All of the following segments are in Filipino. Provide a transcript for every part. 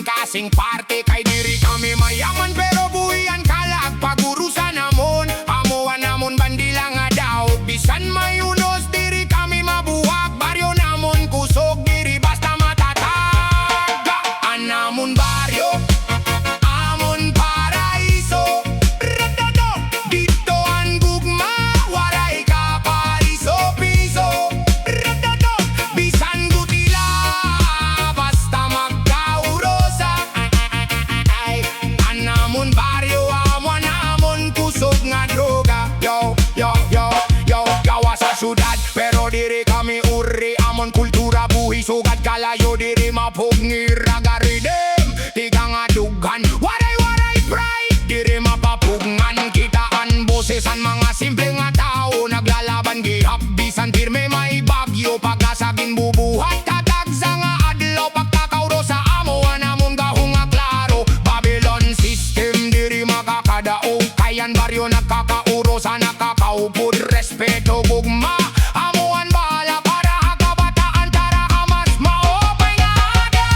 kasing-kasing parte. Kay diri kami mayaman pero buhian kalag pagurusan namon. Amuan namon bandila nga daw bisan may unos diri kami mabuwag. Baryo namon kusog diri basta matatag. Anamun baryo, amon paraiso. Radado, dito ang gugma, waray ka pariso piso. Radado, bisan gutila, basta magkaurosa. Anamun baryo, amon kusog nga droga. Yo, yo, yo, yo, gawa sa syudad pero diri kami uri. Amon kultura buhi sugad kalayo diri mapugni ragaridem. Tiga nga dugan, waray-waray pride. Diri mapapugngan, kitaan bosesan mga simple nga tao. Naglalaban gihap, bisan pirme may bagyo. Pagkasagin bubuhat, tatag sa nga adlaw. Pagkakauro sa amo, anamon gahong nga klaro. Babylon system, diri makakadao. Kayan baryo nagkakauro sa nakakaupod. Respeto gugma, amuan bahala para kabataan. Tara ka mas maopay nga aga.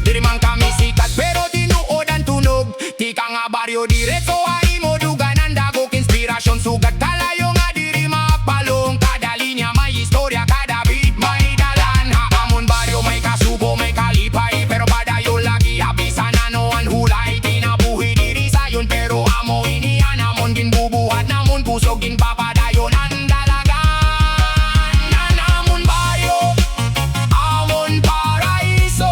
Diri man kami sikat pero tinuod ang tunog. Tika nga baryo diretso ay mo duganan. Dagok inspirasyon sugat kalayo nga diri mapalong. Kada linya may istorya, kada beat may dalan. Haamon baryo may kasubo, may kalipay pero padayo lagi abisan ano ang hulay. Tinabuhi diri sayon pero amo inian. Amon ginbubuhat namon pusog ginpapadayon ang dalagan. Anamon baryo, amon paraiso.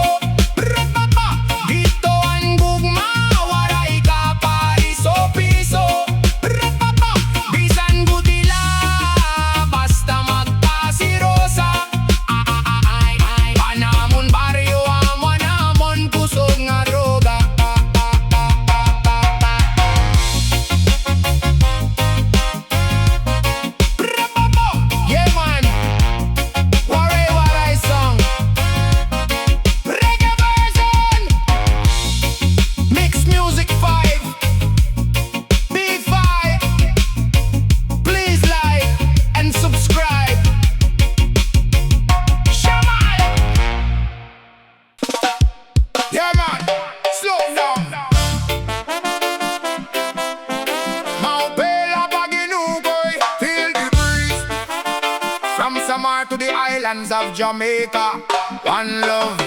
Rapapa, dito ang gugma, waray ka pariso piso. Rapapa, bisan gutila, basta magkasirosa. Panamon baryo, amon kusog nga droga. Rapapa, yeah man, waray-waray song. Reggae version, MixMusic5v5. Please like and subscribe. Shaman, yeah man, slow down. Maupela paginukoy, feel the breeze. From Samar to the islands of Jamaica, one love.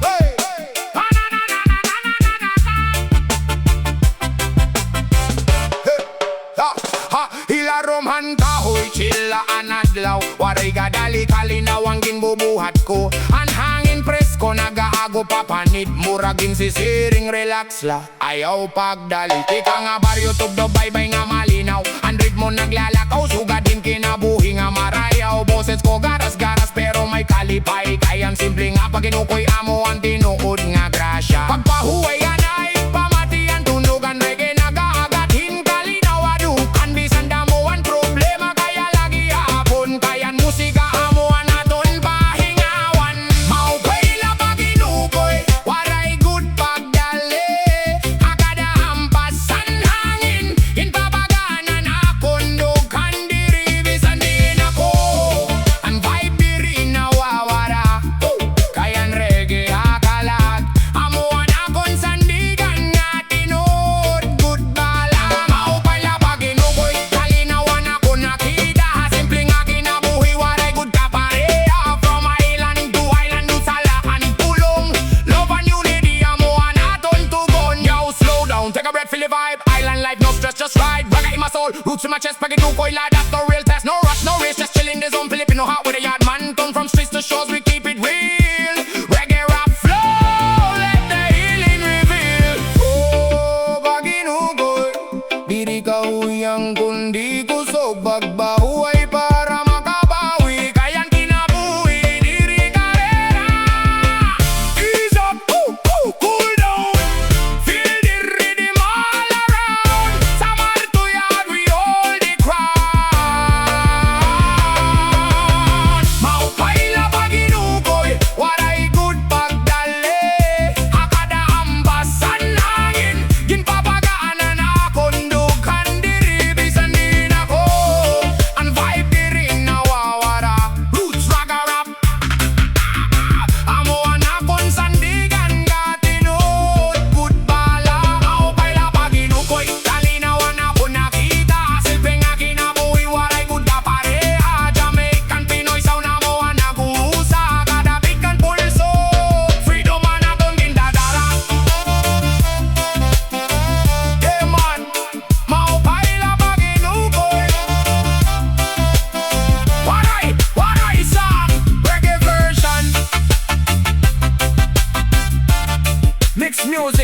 Hey! Ilarom kahoy, chilla anadlaw. Waray gadali kalinaw ang ginbubuhat ko. Ang hangin presko, nagaago papanid. Muragin sisiring relax la, ayaw pagdali. Tika nga baryo tugdo, baybay nga malinaw. Ang ritmo naglalakaw, sugadin kinabuhi nga marayaw. Boses ko garas-garas pero may kalipay. Kayan simple nga paginukoy amo ang tinuod nga grasya. Pagpahuway anay, pamatian tunugan. Reggae nagaagathin kalinaw adukan. Bisan damuan problema kaya lagi hapon. Kayan musika amuan aton pahingawan. Maupay la paginukoy, waray good pagdali. Akada hampasan hangin, inpapaganan akon dukan diri bisan din ako. Ang vibe diri nawawara, kayan reggae hakalag. Amuan akon sandigan nga tinod good bala. Maupay la paginukoy, kalinawan ako nakita. Simple nga kinabuhi, waray good kapareha. From island to island, usalaan pulong. Love and unity, amuan aton tugon. Yo, slow down, take a breath, feel the vibe. Island life, no stress, just ride. Reggae in my soul, roots in my chest, paginukoy la, that's no real test. No rush, no race, just chill in the zone. Filipino heart with a yard man. Turn from streets to shores, we keep it real. Reggae rap flow, let the healing reveal. Oh, paginukoy, diri kahuyang kundi kusog. Pagbahuay para makabawi, kayan kinabuhi, diri karera. Ease up, cool down. Feel the rhythm all around. Samar to yard, we hold the crowd.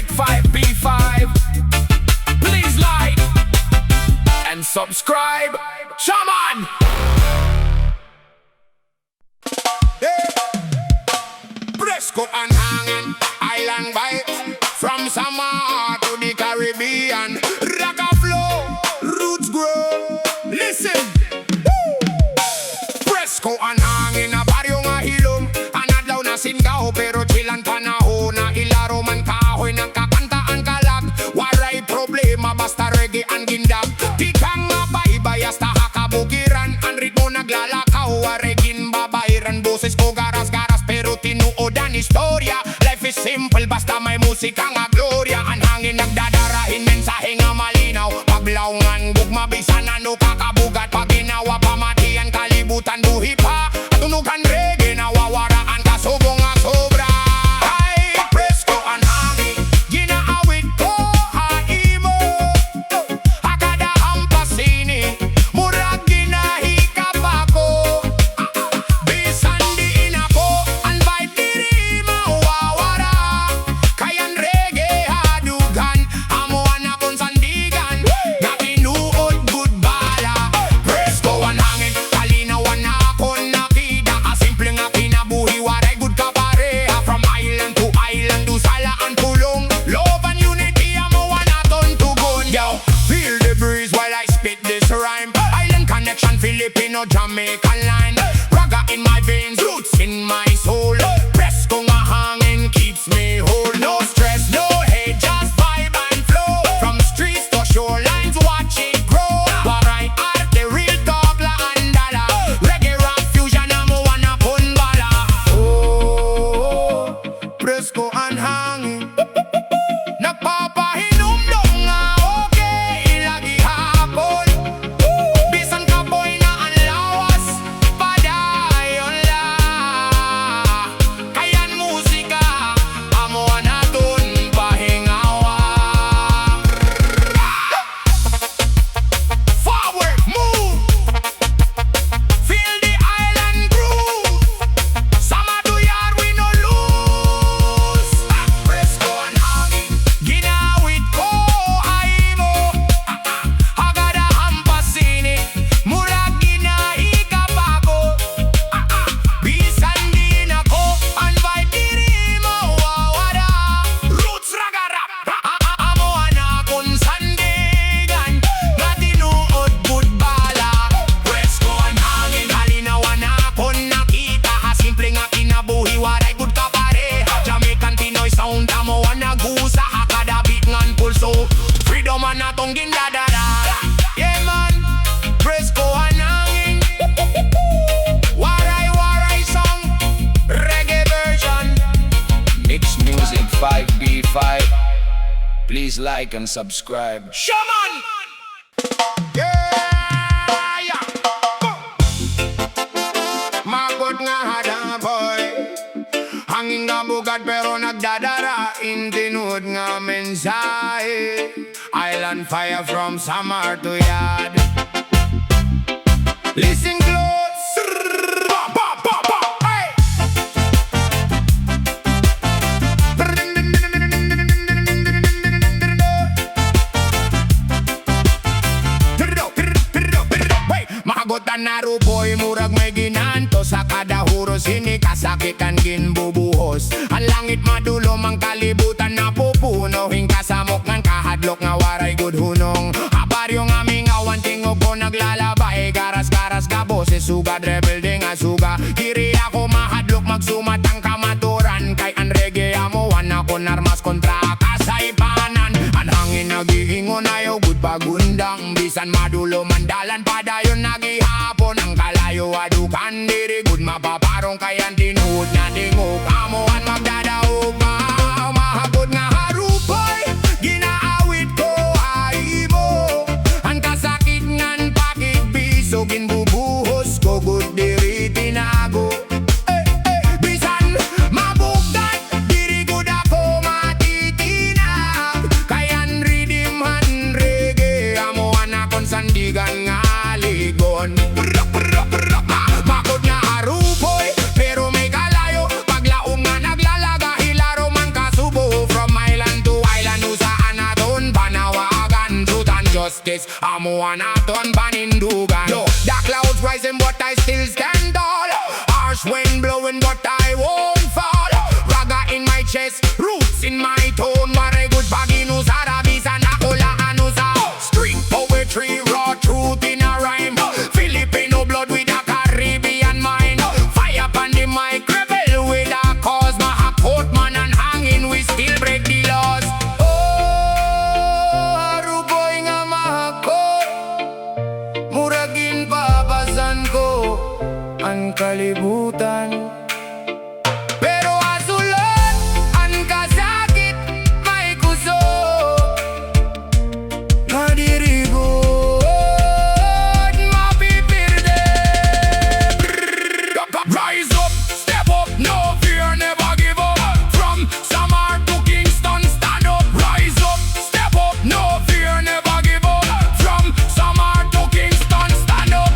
MixMusic5v5. Please like and subscribe. Shaman! Fresco and hanging, island vibes. From Samar to the Caribbean. Ragga flow, roots grow. Listen. Fresco and hangin, na baryo nga hilom. Anadlaw na singaw, pero chilan panahon. Na ilaro man kahoy, ng kakantaan kalag. Waray problema, basta reggae ang gindag. Tikang mapaibayas, taha kabukiran. Ang ritmo naglalakaw, waregin babayran. Boses ko garas-garas, pero tinuod ang istorya. Life is simple, basta may musika nga gloria. Ang hangin nagdadarahin, mensahe nga malinaw. Paglawngan, gugma, bisan ano kakabugat. Pag ginawa pamatian, kalibutan buhi pa. Tunugan reggae, nawawaraan ka, subong nga sobra. Ay, Fresco ang hangin, ginaawit ko, haimo. Akada ang pasini, murag ginahikap ako. Bisan diin ako, ang vibe diri mawawara. Kayan reggae hadugan, amuan akong sandigan. Na tinuod good bala. Fresco ang hangin, kalinawan ako nakita. Kasimple nga kinabuhi, waray good ka pareha. From island to island, dusalaan pulong. Love and unity, amuan aton tugon. Yo, feel the breeze while I spit this rhyme. Island connection, Filipino, Jamaican line. Ragga in my veins, roots in my soul. Fresco nga hangin keeps me whole. No stress, no hate, just vibe and flow. From streets to shorelines, watch it grow. Waray arte, real talk la andala. Reggae rock fusion, amuan akong bala. Oh, Fresco ang hangin, nagpapahinom dong nga okay lagi hapon. Bisan kapoy na ang lawas, padayon la. Kayan musika, amuan aton pahingawa. Forward, move, feel the island groove. Sama duyar, we no lose. Fresco ang hangin, ginawit ko, haimo. Agada ang pasini, murag ginahikap ako. Bisan din ako, ang vibe diri mawawala. Roots ragga rap, amuan akong sandigan. Nga tinuod good bala. Fresco ang hangin, kalinawan akong nakita. Kasimple nga kinabuhi, waray good ka pareha. Jamaican Pinoy sound, amuan nagusa. Akada beat ngan pulso, freedom man atong gindadara. Yeah man, Fresco ang hangin. Waray-waray song, reggae version. MixMusic5v5. Please like and subscribe. Shaman! Yeah! Yeah! Magot nga hada boy. Hangin nga bugad pero nagdadara. Intinuod nga mensahe. Island fire from Samar to Yad. Listen close. Ba, ba, ba, ba. Hey! Hey, makagotan na rupoy, murag may ginanto. Sa kada huros, hinikasakitan ginbubuhos. Ang langit madulo, mang kalibutan na pupuno. Hingkasamok ngan kahadlok nga waray good hunong. Baryo nga mingawan, tingog ko naglalabay. Garas-garas ka boses, sugad rebel di nga suga. Diri ako mahadlok, magsumat ang kamaturan. Kay ang reggae amuan ako narmas kontra kasaipanan. Ang hangin nagiingon ayaw good pagundang. Bisan madulo mandalan padayon nagihapon. Ang kalayo adukan diri good mapaparong. Kayan tinuod na tingog, amuan magdadaog pa. Mahagod nga harupoy, ginaawit ko haimo. Ang kasakit ngan pakit biso, ginbubuhos ko good diri tinago. Bisan mabugdan, diri good ako matitinag. Kayan ridimhan reggae, amuan akong sandigan. justice. Amuan aton panindugan. Yo, the clouds rising but I still stand tall. Harsh wind blowing but I won't fall. Raga in my chest, roots in my tone. Waray good pagino sa rabisa na kulaan sa street poetry, raw truth in a rhyme. Filipino blood with a Caribbean mind. Fire upon the mic, rebel with a cause. Mahakot man and hangin, we still break the laws. Oh, haruboy nga mahakot, muragin papasan ko ang kalibutan. Pero asulat ang kasakit, may kusog madirigod, mapipirde. Rise up, step up, no fear, never give up. From Samar to Kingston, stand up. Rise up, step up, no fear, never give up. From Samar to Kingston, stand up.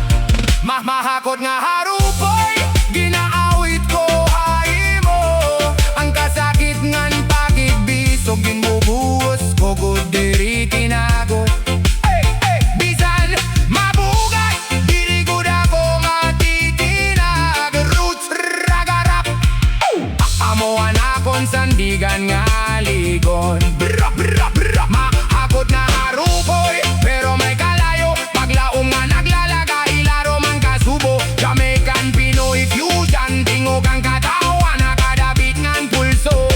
Mahakot nga harupoy, ginaawit ko hay mo. Ang kasakit ngan pagigbisog, ginubuhos ko good diri tinago. Bisan mabugat, diri gud ako matitinag. Roots ragarap, amuan akon sandigan nga ligon. Mahakot na harupoy, pero may kalayo. Paglaom nga naglalaga, ilaro man kasubo. Jamaican, Pinoy fusion, tingog ang katawan, nakadabit ngan pulso.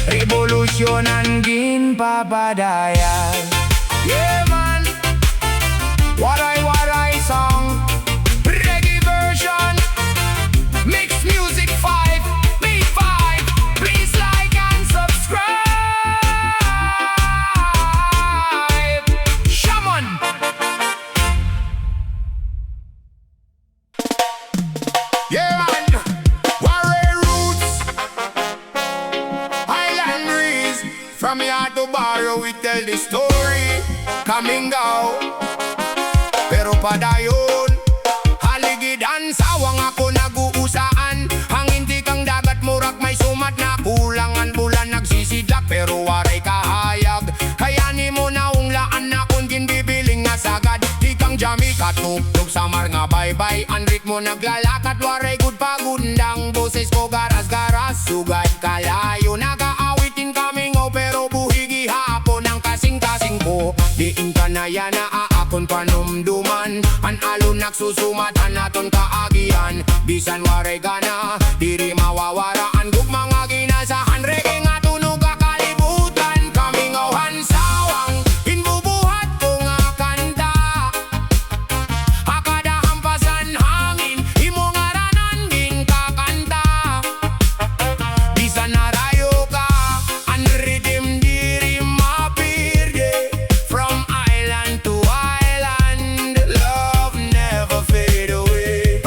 Revolusyonan ginpapadayan. Yeah man, waray-waray song, reggae version, MixMusic5v5. Please like and subscribe. Shaman. Yeah man, Waray roots, Highland breeze. From here to Baryo we tell the story. Coming out, pero padayon, haligidan sawang ako naguusaan. Hangin di kang dagat murag may sumat na kulangan. Bulan nagsisidlak pero waray kahayag. Kaya ni mo naunglaan na kung ginbibiling nga sagad. Di kang jami katugtog sa mar nga baybay. Ang ritmo naglalakat, waray good pagundang. Boses ko garas-garas, sugay kalayo. Nagaawitin kaming pero buhigi hapon ang kasing-kasing ko. Diin ka na yan aakon panumduman. An alon nagsusumatan naton kaagian. Bisan waray gana, diri mawawaraan. Gug mga ginasahan, reggae nga tunog kakalibutan. Kaming awan sawang, inbubuhat ko nga kanta. Akada hampasan hangin, imo nga ranan gin kakanta. Bisan narayo ka, unredeemed diri mapirde. From island to island, love never fade away.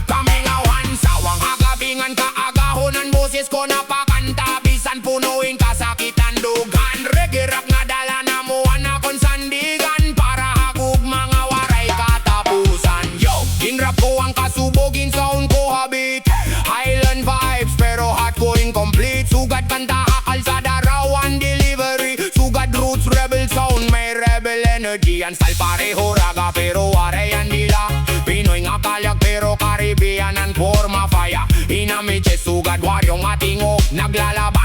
Kaming awan sawang, agabingan ka agahonan. Boses ko napakanta, bisan punuin kasakitan dugan. Reggae rap nga dala na mo anakon sandigan. Para hagug mga waray katapusan. Yo, ginrap ko ang kasubogin, sound ko habit. Highland vibes pero heart ko incomplete. Sugat kanta kalsada raw ang delivery. Sugat roots rebel sound, may rebel energy. Ang style pareho raga pero waray ang dila. Pinoy nga kalyag pero Caribbean ang forma fire. Inamiche sugad waryong atingo, naglalaba